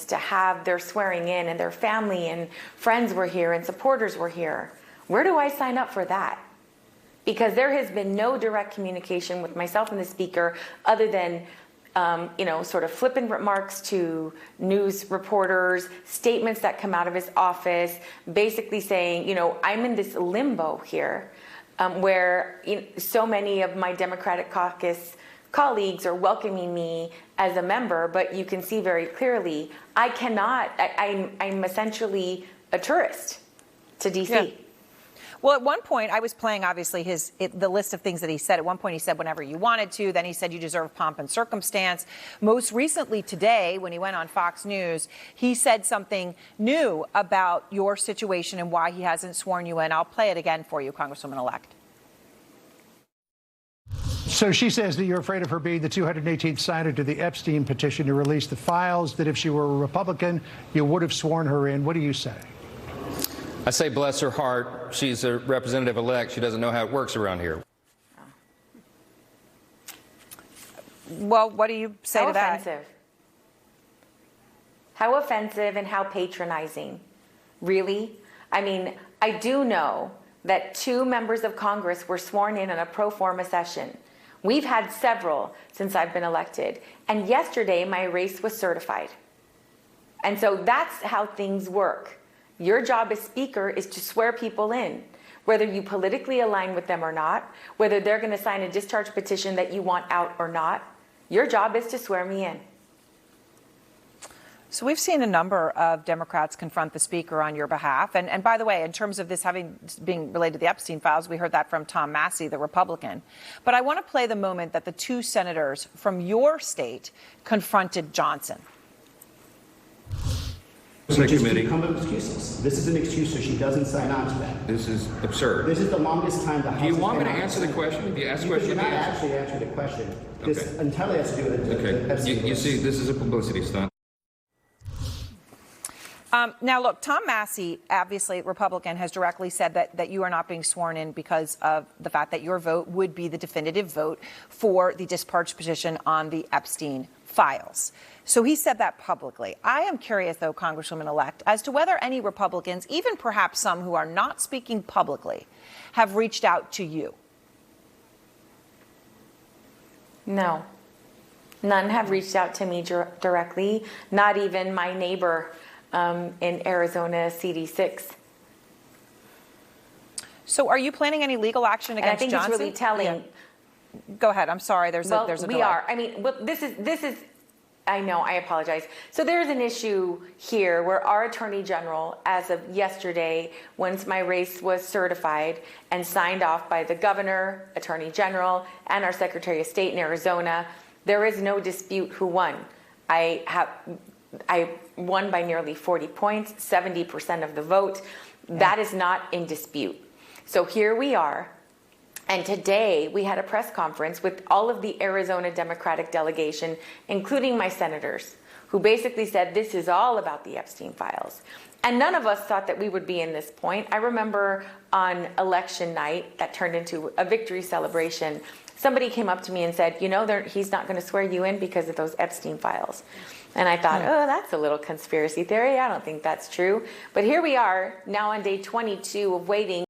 to have their swearing in, and their family and friends were here and supporters were here. Where do I sign up for that? Because there has been no direct communication with myself and the speaker other than sort of flippant remarks to news reporters, statements that come out of his office, basically saying, I'm in this limbo here where so many of my Democratic caucus colleagues are welcoming me as a member, but you can see very clearly I cannot. I'm essentially a tourist to D.C. Yeah. Well, at one point, I was playing, obviously, the list of things that he said. At one point, he said whenever you wanted to. Then he said you deserve pomp and circumstance. Most recently today, when he went on Fox News, he said something new about your situation and why he hasn't sworn you in. I'll play it again for you, Congresswoman-elect. So she says that you're afraid of her being the 218th signer to the Epstein petition to release the files, that if she were a Republican, you would have sworn her in. What do you say? I say bless her heart. She's a representative-elect. She doesn't know how it works around here. Well, what do you say to that? Offensive. How offensive and how patronizing. Really? I mean, I do know that 2 members of Congress were sworn in on a pro forma session. We've had several since I've been elected. And yesterday, my race was certified. And so that's how things work. Your job as Speaker is to swear people in, whether you politically align with them or not, whether they're going to sign a discharge petition that you want out or not. Your job is to swear me in. So we've seen a number of Democrats confront the Speaker on your behalf. And by the way, in terms of this being related to the Epstein files, we heard that from Tom Massey, the Republican. But I want to play the moment that the 2 senators from your state confronted Johnson. Just come up with excuses. This is an excuse so she doesn't sign on to that. This is absurd. This is the longest time the House. Do you want me to been answer the question? If you ask the question, you cannot actually answer the question. This entirely has to do with the Epstein you see, this is a publicity stunt. Now, look, Tom Massey, obviously Republican, has directly said that you are not being sworn in because of the fact that your vote would be the definitive vote for the discharge petition on the Epstein files. So he said that publicly. I am curious, though, Congresswoman-elect, as to whether any Republicans, even perhaps some who are not speaking publicly, have reached out to you. No. None have reached out to me directly, not even my neighbor in Arizona, CD6. So are you planning any legal action against Johnson? And I think it's really telling. Yeah. Go ahead. I'm sorry. There's a delay. We are. I mean, this is. I know. I apologize. So there's an issue here where our Attorney General, as of yesterday, once my race was certified and signed off by the Governor, Attorney General, and our Secretary of State in Arizona, there is no dispute who won. I won by nearly 40 points, 70% of the vote. Yeah. That is not in dispute. So here we are. And today we had a press conference with all of the Arizona Democratic delegation, including my senators, who basically said this is all about the Epstein files. And none of us thought that we would be in this point. I remember on election night that turned into a victory celebration, somebody came up to me and said, he's not going to swear you in because of those Epstein files. And I thought, that's a little conspiracy theory. I don't think that's true. But here we are now on day 22 of waiting.